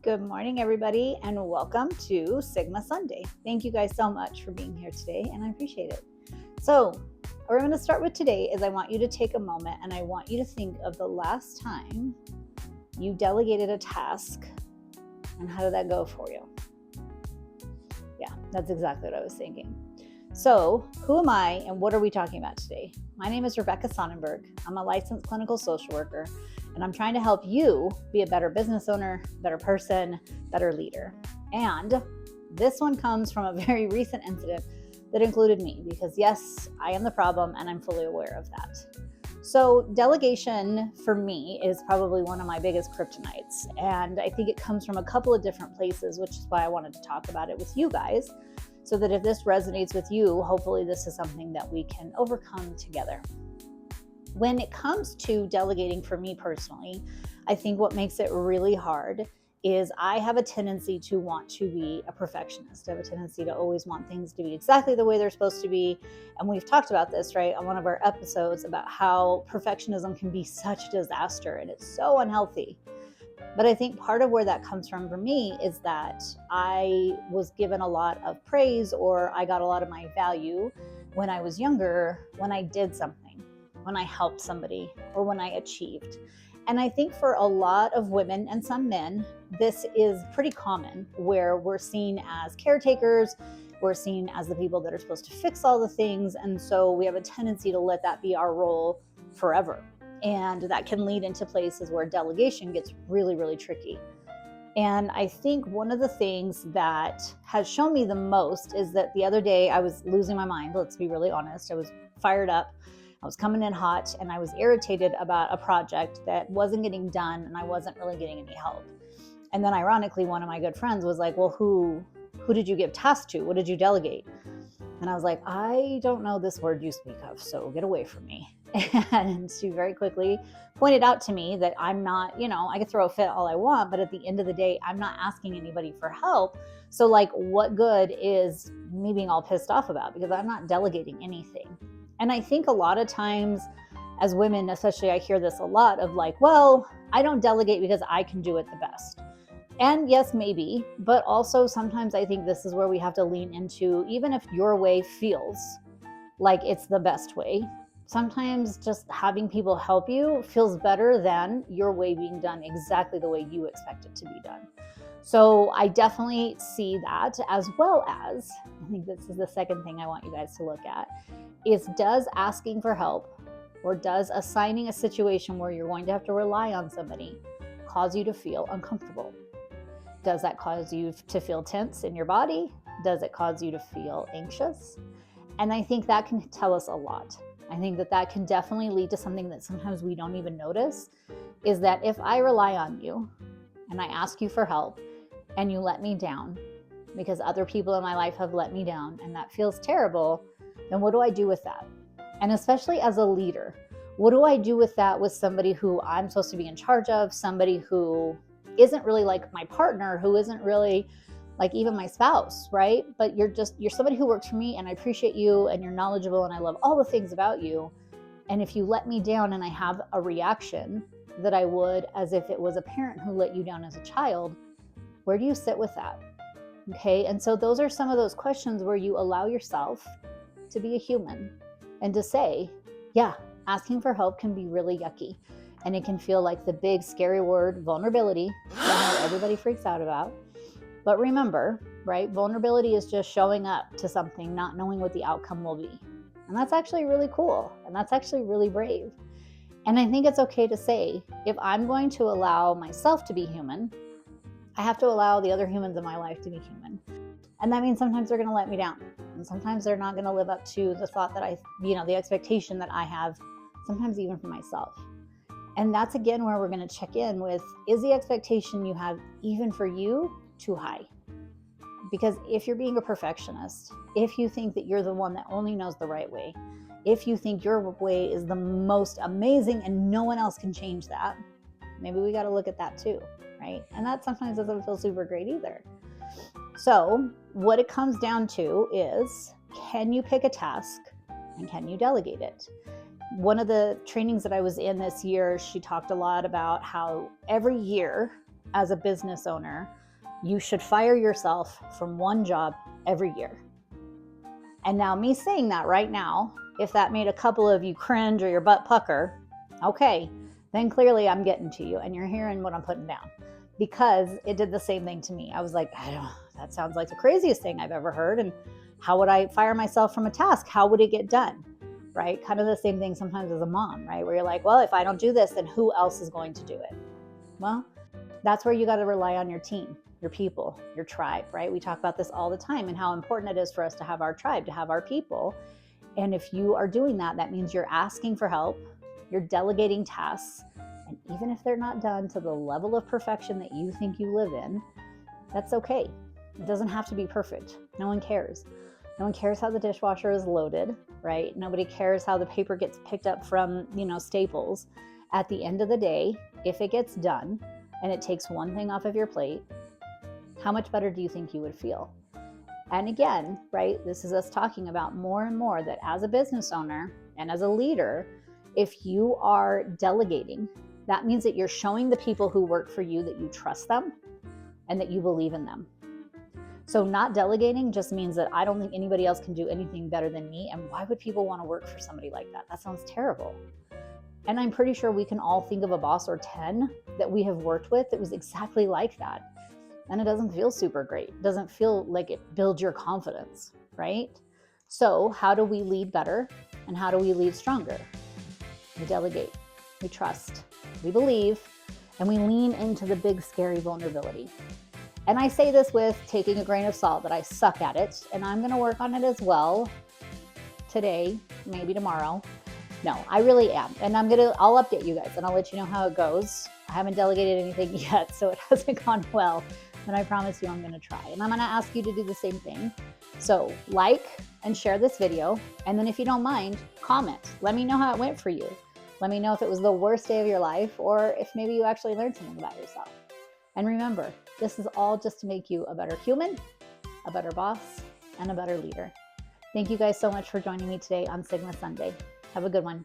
Good morning, everybody, and welcome to Sigma Sunday. Thank you guys so much for being here today, and I appreciate it. So, what we're going to start with today is I want you to take a moment and I want you to think of the last time you delegated a task and how did that go for you? Yeah, that's exactly what I was thinking. So, who am I and what are we talking about today? My name is Rebecca Sonnenberg. I'm a licensed clinical social worker, and I'm trying to help you be a better business owner, better person, better leader. And this one comes from a very recent incident that included me because, yes, I am the problem and I'm fully aware of that. So, delegation for me is probably one of my biggest kryptonites. And I think it comes from a couple of different places, which is why I wanted to talk about it with you guys. So that if this resonates with you, hopefully this is something that we can overcome together. When it comes to delegating for me personally, I think what makes it really hard is I have a tendency to want to be a perfectionist. I have a tendency to always want things to be exactly the way they're supposed to be. And we've talked about this, right, on one of our episodes about how perfectionism can be such a disaster and it's so unhealthy. But I think part of where that comes from for me is that I was given a lot of praise or I got a lot of my value when I was younger, when I did something, when I helped somebody, or when I achieved. And I think for a lot of women and some men, this is pretty common where we're seen as caretakers, we're seen as the people that are supposed to fix all the things. And so we have a tendency to let that be our role forever. And that can lead into places where delegation gets really, really tricky. And I think one of the things that has shown me the most is that the other day I was losing my mind. Let's be really honest. I was fired up. I was coming in hot and I was irritated about a project that wasn't getting done and I wasn't really getting any help. And then ironically, one of my good friends was like, well, who did you give tasks to? What did you delegate? And I was like, I don't know this word you speak of, so get away from me. And she very quickly pointed out to me that I'm not, I could throw a fit all I want, but at the end of the day, I'm not asking anybody for help. So like, what good is me being all pissed off about? Because I'm not delegating anything. And I think a lot of times as women, especially, I hear this a lot of like, well, I don't delegate because I can do it the best. And yes, maybe, but also sometimes I think this is where we have to lean into, even if your way feels like it's the best way, sometimes just having people help you feels better than your way being done exactly the way you expect it to be done. So I definitely see that, as well as, I think this is the second thing I want you guys to look at, is does asking for help or does assigning a situation where you're going to have to rely on somebody cause you to feel uncomfortable? Does that cause you to feel tense in your body? Does it cause you to feel anxious? And I think that can tell us a lot. I think that can definitely lead to something that sometimes we don't even notice, is that if I rely on you and I ask you for help and you let me down because other people in my life have let me down and that feels terrible, then what do I do with that? And especially as a leader, what do I do with that with somebody who I'm supposed to be in charge of, somebody who isn't really like my partner, who isn't really like even my spouse, right? But you're somebody who works for me and I appreciate you and you're knowledgeable and I love all the things about you. And if you let me down and I have a reaction that I would as if it was a parent who let you down as a child, where do you sit with that? Okay, and so those are some of those questions where you allow yourself to be a human and to say, yeah, asking for help can be really yucky. And it can feel like the big scary word vulnerability that everybody freaks out about. But remember, right, vulnerability is just showing up to something, not knowing what the outcome will be. And that's actually really cool. And that's actually really brave. And I think it's okay to say, if I'm going to allow myself to be human, I have to allow the other humans in my life to be human. And that means sometimes they're going to let me down. And sometimes they're not going to live up to the thought that the expectation that I have, sometimes even for myself. And that's again where we're going to check in with, is the expectation you have even for you too high? Because if you're being a perfectionist, if you think that you're the one that only knows the right way, if you think your way is the most amazing and no one else can change that, maybe we got to look at that too, right? And that sometimes doesn't feel super great either. So what it comes down to is, can you pick a task and can you delegate it? One of the trainings that I was in this year, she talked a lot about how every year as a business owner, you should fire yourself from one job every year. And now me saying that right now, if that made a couple of you cringe or your butt pucker, okay, then clearly I'm getting to you and you're hearing what I'm putting down, because it did the same thing to me. I was like, that sounds like the craziest thing I've ever heard. And how would I fire myself from a task? How would it get done? Right? Kind of the same thing sometimes as a mom, right? Where you're like, well, if I don't do this, then who else is going to do it? Well, that's where you got to rely on your team, your people, your tribe, right? We talk about this all the time and how important it is for us to have our tribe, to have our people. And if you are doing that, that means you're asking for help, you're delegating tasks, and even if they're not done to the level of perfection that you think you live in, that's okay. It doesn't have to be perfect. No one cares. No one cares how the dishwasher is loaded, right? Nobody cares how the paper gets picked up from, Staples. At the end of the day, if it gets done and it takes one thing off of your plate, how much better do you think you would feel? And again, right, this is us talking about more and more that as a business owner and as a leader, if you are delegating, that means that you're showing the people who work for you that you trust them and that you believe in them. So not delegating just means that I don't think anybody else can do anything better than me. And why would people want to work for somebody like that? That sounds terrible. And I'm pretty sure we can all think of a boss or 10 that we have worked with that was exactly like that. And it doesn't feel super great. It doesn't feel like it builds your confidence, right? So how do we lead better and how do we lead stronger? We delegate, we trust, we believe, and we lean into the big, scary vulnerability. And I say this with taking a grain of salt that I suck at it, and I'm going to work on it as well today, maybe tomorrow. No, I really am. And I'll update you guys and I'll let you know how it goes. I haven't delegated anything yet, so it hasn't gone well, but I promise you I'm going to try. And I'm going to ask you to do the same thing. So like and share this video. And then if you don't mind, comment. Let me know how it went for you. Let me know if it was the worst day of your life or if maybe you actually learned something about yourself. And remember, this is all just to make you a better human, a better boss, and a better leader. Thank you guys so much for joining me today on Sigma Sunday. Have a good one.